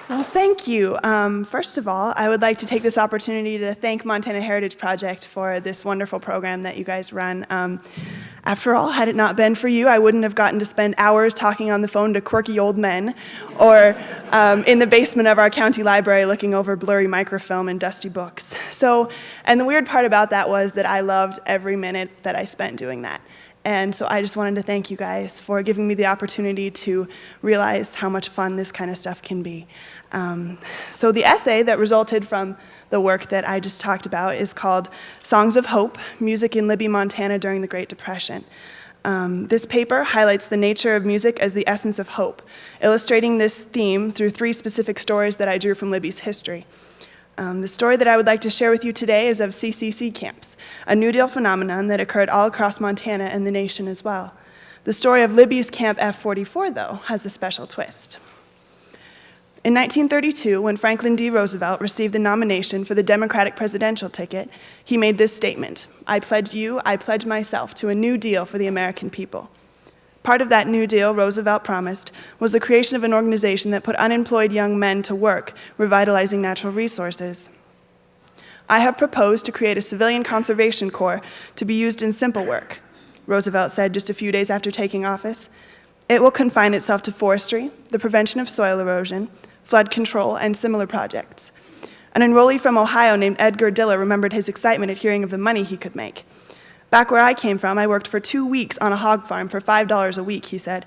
Well, thank you. First of all, I would like to take this opportunity to thank Montana Heritage Project for this wonderful program that you guys run. After all, had it not been for you, I wouldn't have gotten to spend hours talking on the phone to quirky old men or in the basement of our county library looking over blurry microfilm and dusty books. And the weird part about that was that I loved every minute that I spent doing that. And so I just wanted to thank you guys for giving me the opportunity to realize how much fun this kind of stuff can be. So the essay that resulted from the work that I just talked about is called Songs of Hope, Music in Libby, Montana During the Great Depression. This paper highlights the nature of music as the essence of hope, illustrating this theme through 3 specific stories that I drew from Libby's history. The story that I would like to share with you today is of CCC camps, a New Deal phenomenon that occurred all across Montana and the nation as well. The story of Libby's Camp F44, though, has a special twist. In 1932, when Franklin D. Roosevelt received the nomination for the Democratic presidential ticket, he made this statement: "I pledge you, I pledge myself to a new deal for the American people." Part of that New Deal Roosevelt promised was the creation of an organization that put unemployed young men to work, revitalizing natural resources. "I have proposed to create a civilian conservation corps to be used in simple work," Roosevelt said just a few days after taking office. "It will confine itself to forestry, the prevention of soil erosion, flood control, and similar projects." An enrollee from Ohio named Edgar Diller remembered his excitement at hearing of the money he could make. "Back where I came from, I worked for 2 weeks on a hog farm for $5 a week," he said.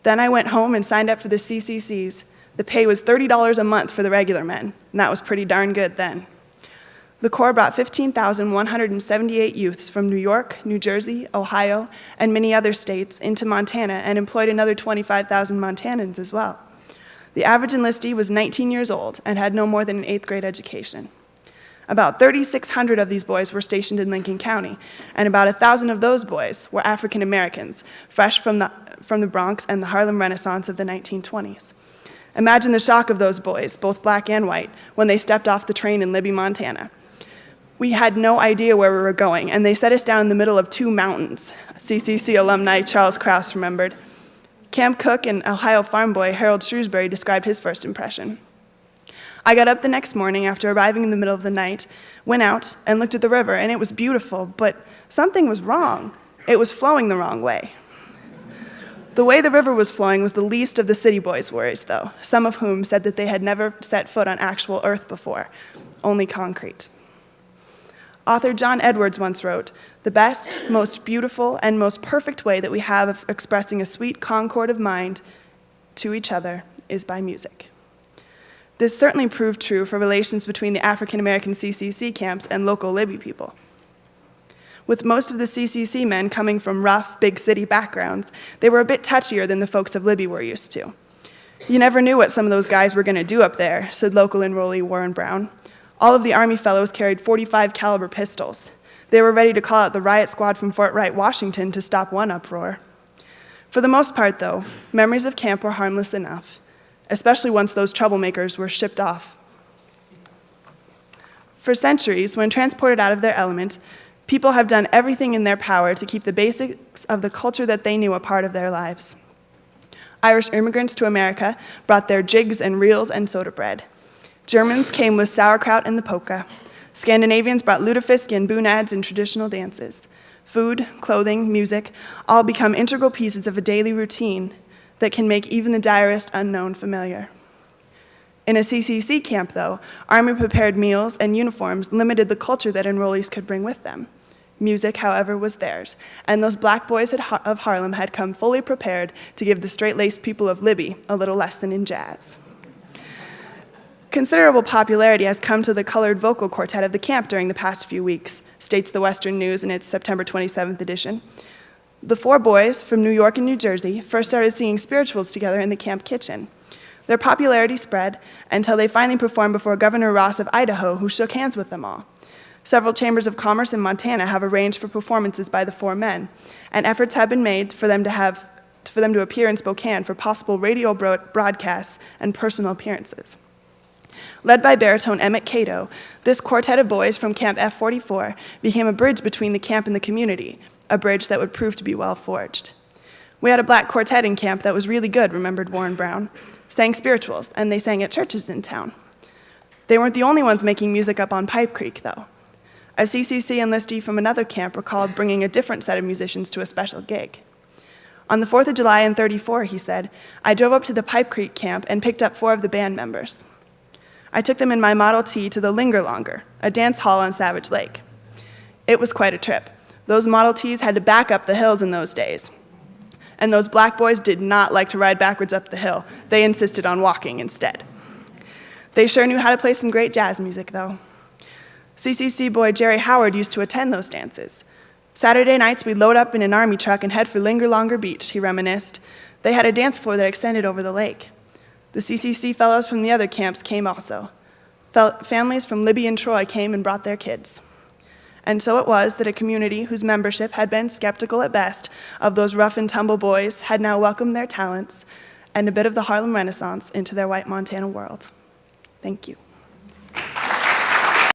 "Then I went home and signed up for the CCCs. The pay was $30 a month for the regular men, and that was pretty darn good then." The Corps brought 15,178 youths from New York, New Jersey, Ohio, and many other states into Montana and employed another 25,000 Montanans as well. The average enlistee was 19 years old and had no more than an 8th grade education. About 3,600 of these boys were stationed in Lincoln County, and about 1,000 of those boys were African Americans, fresh from the Bronx and the Harlem Renaissance of the 1920s. Imagine the shock of those boys, both black and white, when they stepped off the train in Libby, Montana. "We had no idea where we were going, and they set us down in the middle of 2 mountains," CCC alumni Charles Krause remembered. Camp cook and Ohio farm boy Harold Shrewsbury described his first impression. "I got up the next morning after arriving in the middle of the night, went out and looked at the river, and it was beautiful, but something was wrong. It was flowing the wrong way." The way the river was flowing was the least of the city boys' worries, though, some of whom said that they had never set foot on actual earth before, only concrete. Author John Edwards once wrote, "The best, most beautiful, and most perfect way that we have of expressing a sweet concord of mind to each other is by music." This certainly proved true for relations between the African American CCC camps and local Libby people. With most of the CCC men coming from rough, big city backgrounds, they were a bit touchier than the folks of Libby were used to. "You never knew what some of those guys were going to do up there," said local enrollee Warren Brown. "All of the Army fellows carried .45 caliber pistols. They were ready to call out the riot squad from Fort Wright, Washington to stop one uproar." For the most part, though, memories of camp were harmless enough, especially once those troublemakers were shipped off. For centuries, when transported out of their element, people have done everything in their power to keep the basics of the culture that they knew a part of their lives. Irish immigrants to America brought their jigs and reels and soda bread. Germans came with sauerkraut and the polka. Scandinavians brought lutefisk and boonads and traditional dances. Food, clothing, music, all become integral pieces of a daily routine that can make even the direst unknown familiar. In a CCC camp, though, Army-prepared meals and uniforms limited the culture that enrollees could bring with them. Music, however, was theirs, and those black boys of Harlem had come fully prepared to give the straight-laced people of Libby a little lesson in jazz. Considerable popularity has come to the colored vocal quartet of the camp during the past few weeks, states the Western News in its September 27th edition. The 4 boys from New York and New Jersey first started singing spirituals together in the camp kitchen. Their popularity spread until they finally performed before Governor Ross of Idaho, who shook hands with them all. Several chambers of commerce in Montana have arranged for performances by the 4 men, and efforts have been made for them to appear in Spokane for possible radio broadcasts and personal appearances. Led by baritone Emmett Cato, this quartet of boys from Camp F44 became a bridge between the camp and the community, a bridge that would prove to be well forged. "We had a black quartet in camp that was really good," remembered Warren Brown. sang spirituals, and they sang at churches in town. They weren't the only ones making music up on Pipe Creek, though. A CCC enlistee from another camp recalled bringing a different set of musicians to a special gig. On the 4th of July in '34, he said, I drove up to the Pipe Creek camp and picked up 4 of the band members. I took them in my Model T to the Linger Longer, a dance hall on Savage Lake. It was quite a trip. Those Model Ts had to back up the hills in those days. And those black boys did not like to ride backwards up the hill. They insisted on walking instead. They sure knew how to play some great jazz music, though. CCC boy Jerry Howard used to attend those dances. Saturday nights, we'd load up in an army truck and head for Linger Longer Beach, he reminisced. They had a dance floor that extended over the lake. The CCC fellows from the other camps came also. Families from Libby and Troy came and brought their kids. And so it was that a community whose membership had been skeptical at best of those rough and tumble boys had now welcomed their talents and a bit of the Harlem Renaissance into their white Montana world. Thank you.